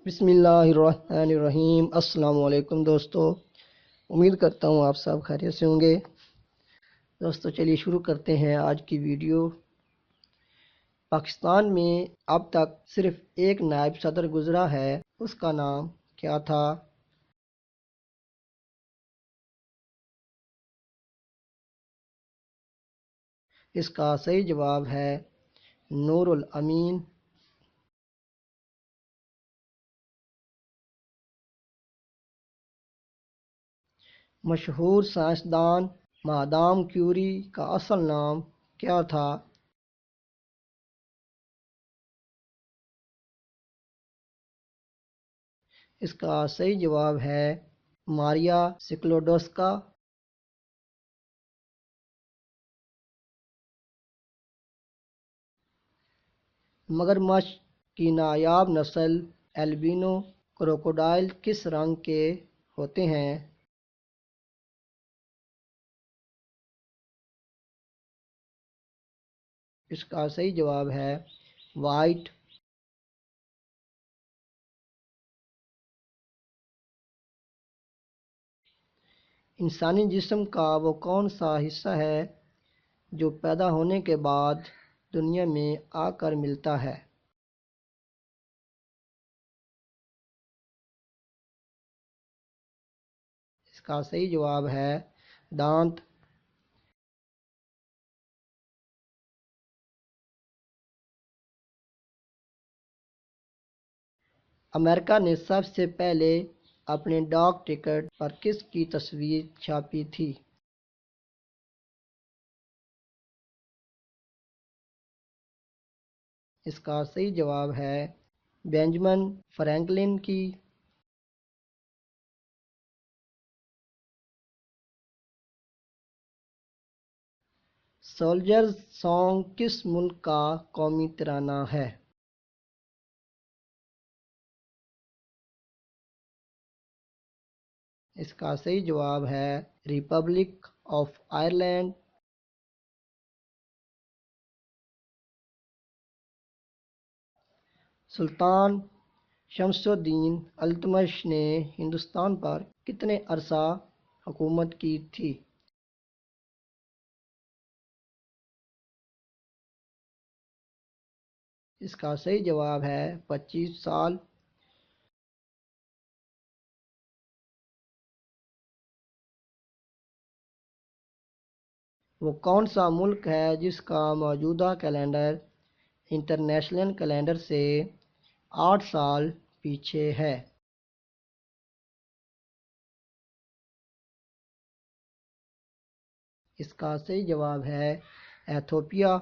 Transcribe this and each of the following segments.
بسم اللہ الرحمن الرحیم۔ السلام علیکم دوستو، امید کرتا ہوں آپ سب خیریت سے ہوں گے۔ دوستو چلیے شروع کرتے ہیں آج کی ویڈیو۔ پاکستان میں اب تک صرف ایک نائب صدر گزرا ہے، اس کا نام کیا تھا؟ اس کا صحیح جواب ہے نور الامین۔ مشہور سائنسدان مادام کیوری کا اصل نام کیا تھا؟ اس کا صحیح جواب ہے ماریا سکلوڈوسکا۔ مگرمچھ کی نایاب نسل البینو کروکوڈائل کس رنگ کے ہوتے ہیں؟ اس کا صحیح جواب ہے وائٹ۔ انسانی جسم کا وہ کون سا حصہ ہے جو پیدا ہونے کے بعد دنیا میں آ کر ملتا ہے؟ اس کا صحیح جواب ہے دانت۔ امریکہ نے سب سے پہلے اپنے ڈاک ٹکٹ پر کس کی تصویر چھاپی تھی؟ اس کا صحیح جواب ہے بینجامن فرینکلن کی۔ سولجرز سانگ کس ملک کا قومی ترانہ ہے؟ اس کا صحیح جواب ہے ریپبلک آف آئرلینڈ۔ سلطان شمس الدین التمش نے ہندوستان پر کتنے عرصہ حکومت کی تھی؟ اس کا صحیح جواب ہے 25 سال۔ وہ کون سا ملک ہے جس کا موجودہ کیلنڈر انٹرنیشنل کیلنڈر سے 8 سال پیچھے ہے؟ اس کا صحیح جواب ہے ایتھوپیا۔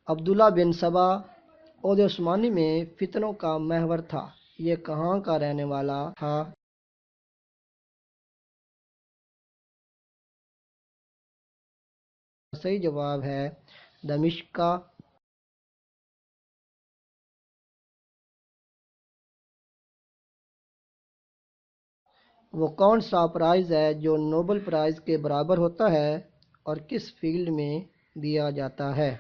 عبداللہ بن سبا عہد عثمانی میں فتنوں کا محور تھا، یہ کہاں کا رہنے والا تھا؟ صحیح جواب ہے دمشق کا۔ وہ کون سا پرائز ہے جو نوبل پرائز کے برابر ہوتا ہے اور کس فیلڈ میں دیا جاتا ہے؟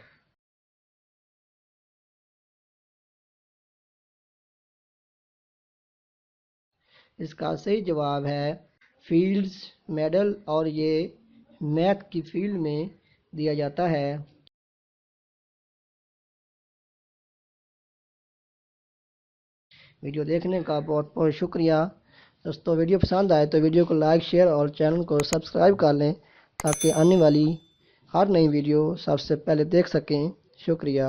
اس کا صحیح جواب ہے فیلڈز میڈل، اور یہ میتھ کی فیلڈ میں دیا جاتا ہے۔ ویڈیو دیکھنے کا بہت بہت شکریہ دوستو۔ ویڈیو پسند آئے تو ویڈیو کو لائک، شیئر اور چینل کو سبسکرائب کر لیں تاکہ آنے والی ہر نئی ویڈیو سب سے پہلے دیکھ سکیں۔ شکریہ۔